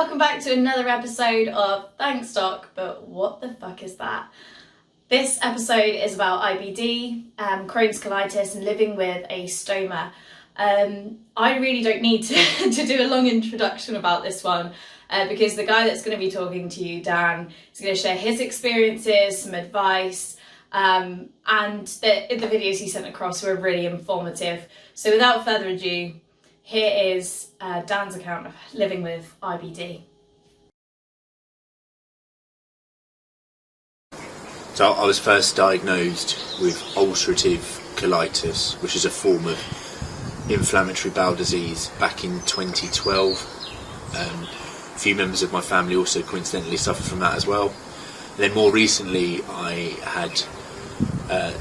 welcome back to another episode of Thanks Doc, but what the fuck is that? This episode is about IBD, Crohn's colitis and living with a stoma. I really don't need to do a long introduction about this one because the guy that's going to be talking to you, Dan, is going to share his experiences, some advice, and the videos he sent across were really informative. So without further ado, here is Dan's account of living with IBD. So I was first diagnosed with ulcerative colitis, which is a form of inflammatory bowel disease, back in 2012. A few members of my family also coincidentally suffered from that as well. And then more recently I had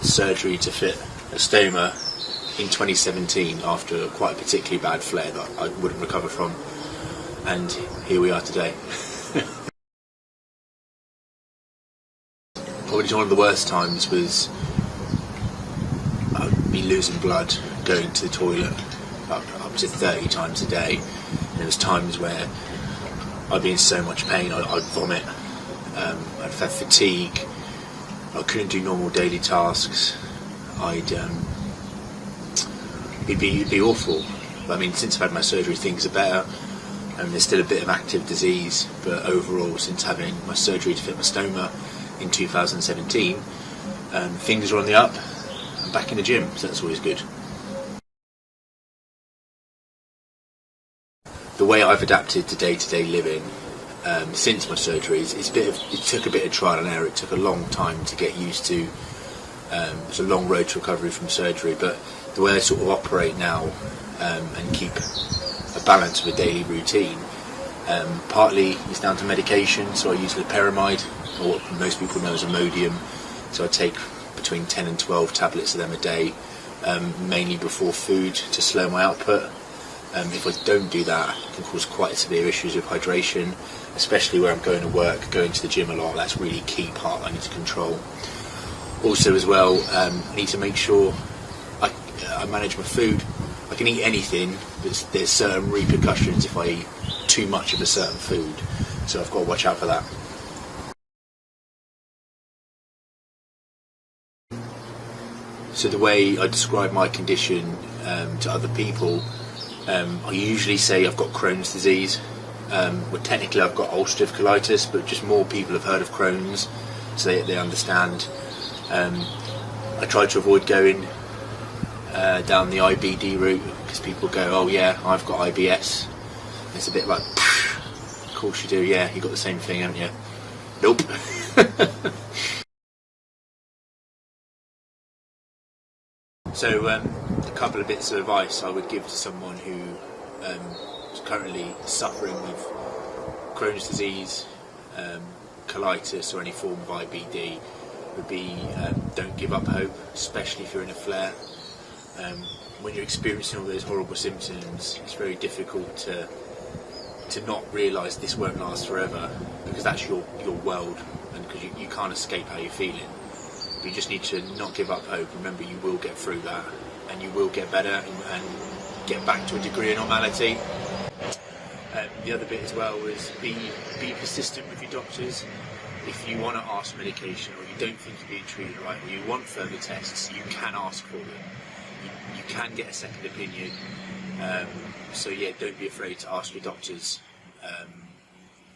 surgery to fit a stoma in 2017 after quite a particularly bad flare that I wouldn't recover from, and here we are today. Probably one of the worst times was I'd be losing blood going to the toilet up to 30 times a day, and there was times where I'd be in so much pain I'd vomit. I'd have fatigue, I couldn't do normal daily tasks, it'd be awful. But I mean, since I've had my surgery, things are better. There's still a bit of active disease, but overall, since having my surgery to fit my stoma in 2017, things are on the up. I'm back in the gym, so that's always good. The way I've adapted to day-to-day living since my surgery is it took a bit of trial and error. It took a long time to get used to. It's a long road to recovery from surgery, but the way I sort of operate now and keep a balance of a daily routine, partly is down to medication. So I use loperamide, or what most people know as Imodium. So I take between 10 and 12 tablets of them a day, mainly before food, to slow my output. If I don't do that, it can cause quite severe issues with hydration, especially where I'm going to work, going to the gym a lot. That's a really key part I need to control. Also as well, I need to make sure I manage my food. I can eat anything, but there's certain repercussions if I eat too much of a certain food, so I've got to watch out for that. So the way I describe my condition to other people, I usually say I've got Crohn's disease. Well, technically I've got ulcerative colitis, but just more people have heard of Crohn's, so they understand. I try to avoid going down the IBD route, because people go, oh yeah, I've got IBS. It's a bit like, of course you do, yeah, you got the same thing, haven't you? Nope. So a couple of bits of advice I would give to someone who is currently suffering with Crohn's disease, colitis, or any form of IBD would be don't give up hope, especially if you're in a flare. When you're experiencing all those horrible symptoms, it's very difficult to not realise this won't last forever, because that's your world, and because you can't escape how you're feeling. But you just need to not give up hope. Remember, you will get through that, and you will get better and get back to a degree of normality. The other bit as well is be persistent with your doctors. If you want to ask for medication, or you don't think you're being treated right, or you want further tests, you can ask for them. You can get a second opinion. So yeah, don't be afraid to ask your doctors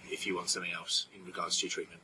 if you want something else in regards to your treatment.